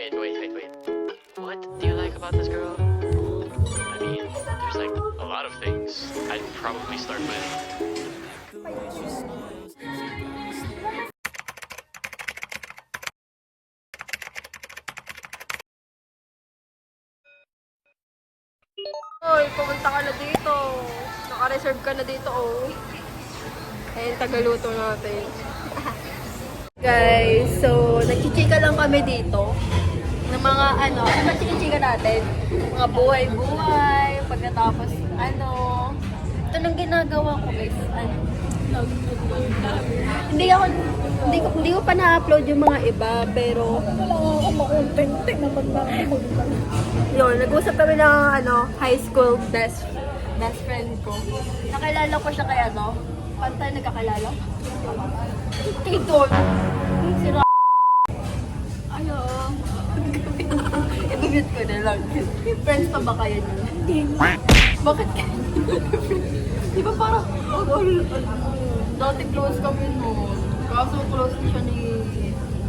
Wait. What do you like about this girl? I mean, there's like a lot of things. I'd probably start with. Hoy, pumunta ka na dito. Naka-reserve ka na dito, oh. Ayun, tagaluto natin. Guys, so, nagchichika lang kami dito. Ng mga, ano ba chichika natin? Mga buhay-buhay, pagkatapos, ito nang ginagawa ko, guys. Hindi ko pa na-upload yung mga iba, pero wala ako makontent naman yun, nag-usap kami ng high school best friend ko. Nakilala ko siya kay paano tayo nagkakilala? Kay Don. Si i-mute ko na lang. Friends pa ba kayo niyo? Hindi. Bakit kayo? Di ba parang, dati close kami noon. Kaso close siya ni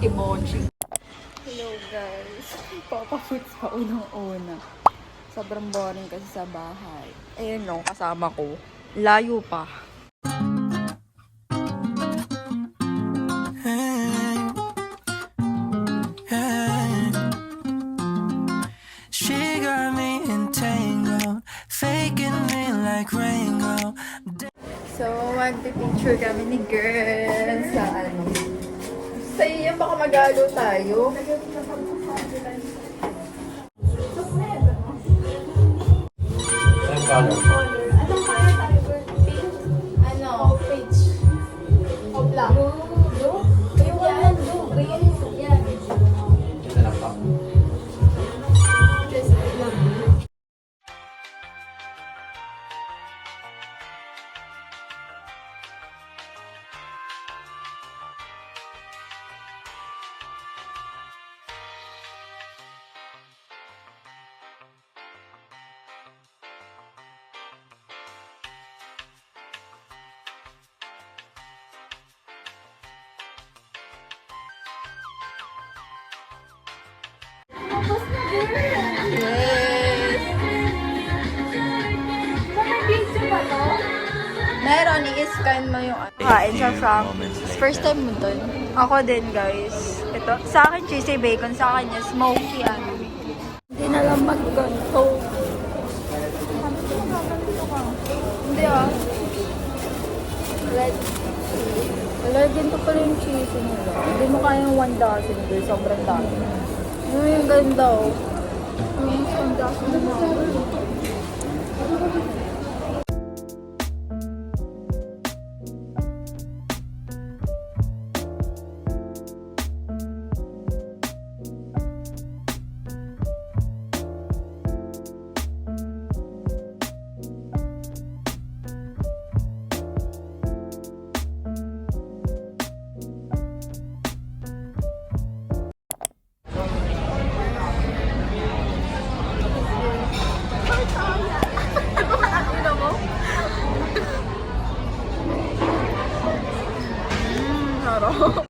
Tibochi. Hello guys. Papa Foods pa unang-una. Sobrang boring kasi sa bahay. Ayun no, kasama ko. Layo pa. She got me entangled, faking me like Ringo. So, magpipicture kami ni girl sa Sa iyo, baka magalo tayo. Anong color? Anong color tayo? Pink? Peach. O black? Blue? Yung yan, blue. Green? Yan. Ito lang pa. Just blue. Yes! Meron, i-scan mo yung kain siya from first time mo dun. Ako din, guys. Ito, sa akin cheesy bacon, sa akin yung smoky Hindi na lang mag-ganto. Hindi Let's see. Wala, ganito pala yung cheesy nila. Hindi mo kaya yung 1 dozen, girl. Sobrang dami. Yung ganda, oh. Ang dozen na. Harap.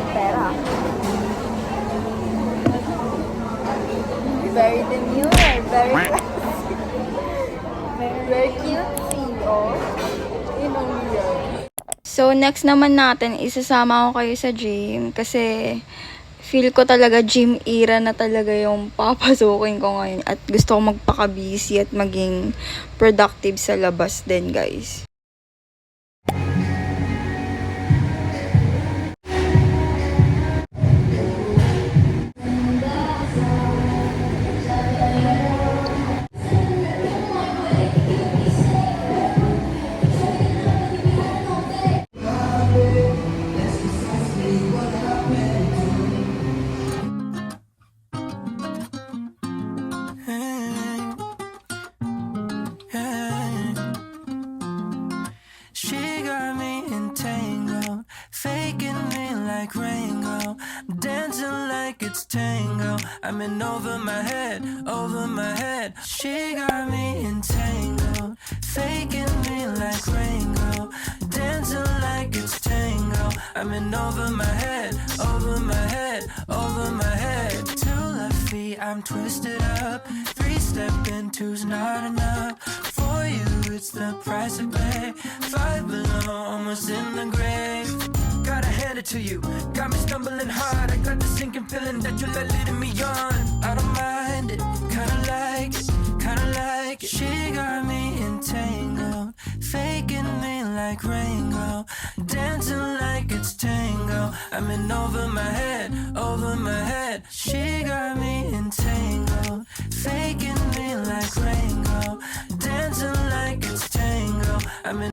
Pera. Very demure, very classy. Very cutesy, oh. Yun ang real. So, next naman natin, isasama ko kayo sa gym kasi feel ko talaga gym era na talaga yung papasukin ko ngayon at gusto ko magpaka-busy at maging productive sa labas din, guys. She got me entangled, faking me like Ringo, dancing like it's tango. I'm in over my head, over my head. She got me entangled, faking me like Ringo, dancing like it's tango. I'm in over my head, over my head, over my head. 2 left feet, I'm twisted up. 3 stepping, 2's not enough. For you, it's the price to pay. 5 below, almost in the grave. Gotta hand it to you, got me stumbling hard. I got the sinking feeling that you're leading me on. I don't mind it, kinda like it, kinda like it. She got me entangled, faking me like Ringo, dancing like it's tango. I'm in over my head, over my head. She got me entangled, faking me like Ringo, dancing like it's tango. I'm in